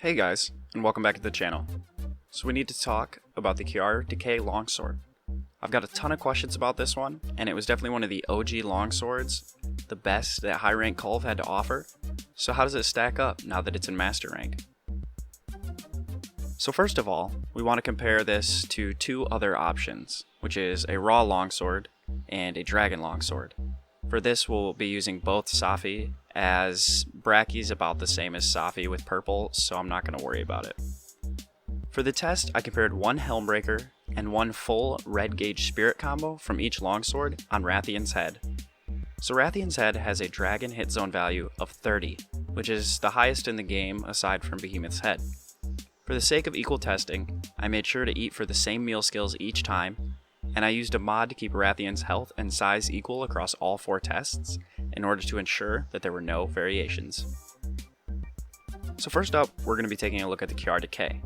Hey guys, and welcome back to the channel. So we need to talk about the Kjarr Decay longsword. I've got a ton of questions about this one, and it was definitely one of the OG longswords, the best that high rank Culve had to offer. So how does it stack up now that it's in master rank? So first of all, we want to compare this to two other options, which is a raw longsword and a dragon longsword. For this we'll be using both Safi, as Brachy's about the same as Safi with purple, so I'm not going to worry about it. For the test, I compared one Helmbreaker and one full red gauge spirit combo from each longsword on Rathian's head. So Rathian's head has a dragon hit zone value of 30, which is the highest in the game aside from Behemoth's head. For the sake of equal testing, I made sure to eat for the same meal skills each time, and I used a mod to keep Rathian's health and size equal across all 4 tests in order to ensure that there were no variations. So first up, we're going to be taking a look at the Kjarr Decay.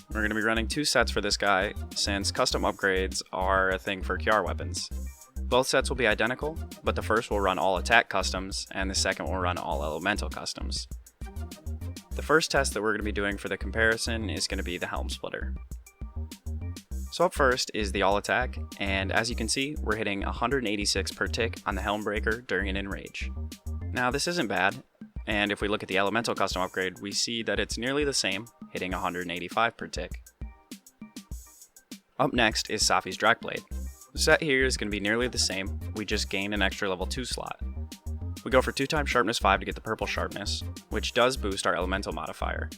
We're going to be running 2 sets for this guy, since custom upgrades are a thing for Kjarr weapons. Both sets will be identical, but the first will run all attack customs, and the second will run all elemental customs. The first test that we're going to be doing for the comparison is going to be the Helm Splitter. So up first is the all attack, and as you can see, we're hitting 186 per tick on the Helmbreaker during an enrage. Now this isn't bad, and if we look at the elemental custom upgrade, we see that it's nearly the same, hitting 185 per tick. Up next is Safi's Drakblade. The set here is going to be nearly the same, we just gain an extra level 2 slot. We go for 2x sharpness 5 to get the purple sharpness, which does boost our elemental modifier.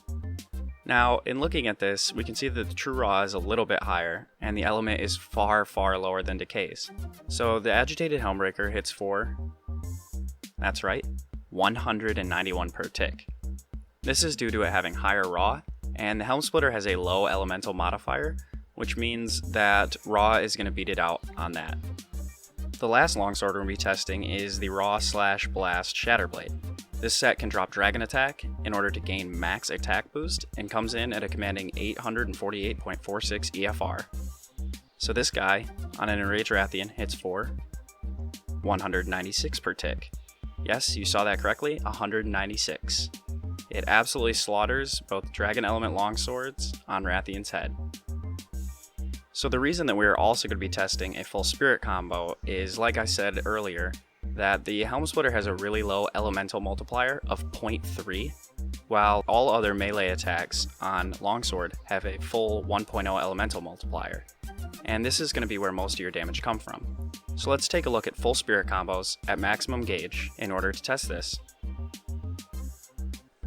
Now, in looking at this, we can see that the true raw is a little bit higher, and the element is far lower than Decay's. So the agitated Helmbreaker hits for, that's right, 191 per tick. This is due to it having higher raw, and the Helm Splitter has a low elemental modifier, which means that raw is going to beat it out on that. The last longsword we're going to be testing is the raw/blast Shatterblade. This set can drop dragon attack in order to gain max attack boost and comes in at a commanding 848.46 EFR. So this guy, on an enraged Rathian, hits for 196 per tick. Yes, you saw that correctly, 196. It absolutely slaughters both dragon element longswords on Rathian's head. So the reason that we're also going to be testing a full spirit combo is, like I said earlier, that the Helm Splitter has a really low elemental multiplier of 0.3, while all other melee attacks on longsword have a full 1.0 elemental multiplier. And this is going to be where most of your damage come from. So let's take a look at full spirit combos at maximum gauge in order to test this.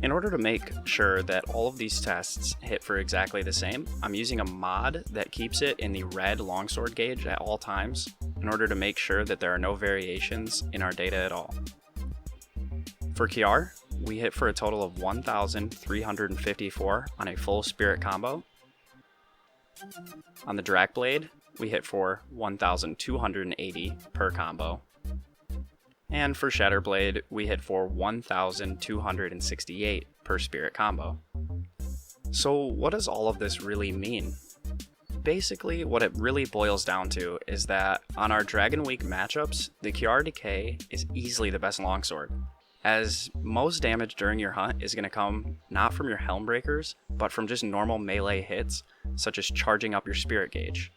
In order to make sure that all of these tests hit for exactly the same, I'm using a mod that keeps it in the red longsword gauge at all times in order to make sure that there are no variations in our data at all. For Kjarr, we hit for a total of 1,354 on a full spirit combo. On the Drakblade, we hit for 1,280 per combo. And for Shatterblade, we hit for 1,268 per spirit combo. So what does all of this really mean? Basically, what it really boils down to is that on our Dragon Week matchups, the Kjarr Decay is easily the best longsword, as most damage during your hunt is going to come not from your Helmbreakers, but from just normal melee hits, such as charging up your spirit gauge,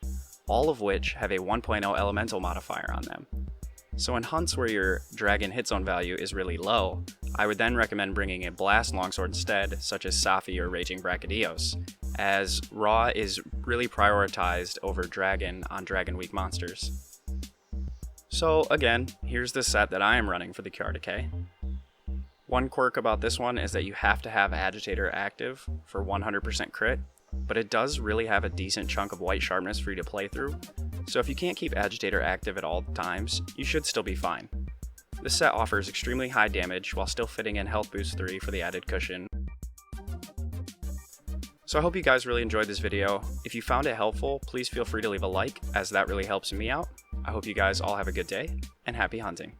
all of which have a 1.0 elemental modifier on them. So in hunts where your dragon hit zone value is really low, I would then recommend bringing a blast longsword instead, such as Safi or Raging Brachydios, as raw is really prioritized over dragon on Dragon Week monsters. So again, here's the set that I am running for the Kjarr Decay. One quirk about this one is that you have to have Agitator active for 100% crit, but it does really have a decent chunk of white sharpness for you to play through, so if you can't keep Agitator active at all times, you should still be fine. This set offers extremely high damage while still fitting in Health Boost 3 for the added cushion. So I hope you guys really enjoyed this video. If you found it helpful, please feel free to leave a like, as that really helps me out. I hope you guys all have a good day, and happy hunting.